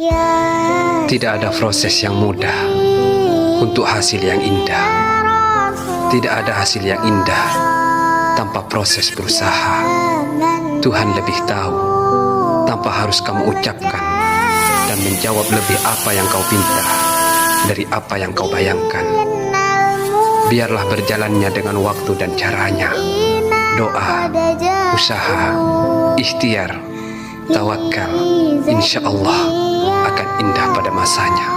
Tidak ada proses yang mudah untuk hasil yang indah. Tidak ada hasil yang indah tanpa proses berusaha. Tuhan lebih tahu tanpa harus kamu ucapkan, dan menjawab lebih apa yang kau pinta dari apa yang kau bayangkan. Biarlah berjalannya dengan waktu dan caranya. Doa, usaha, ikhtiar, tawakal, insya Allah akan indah pada masanya.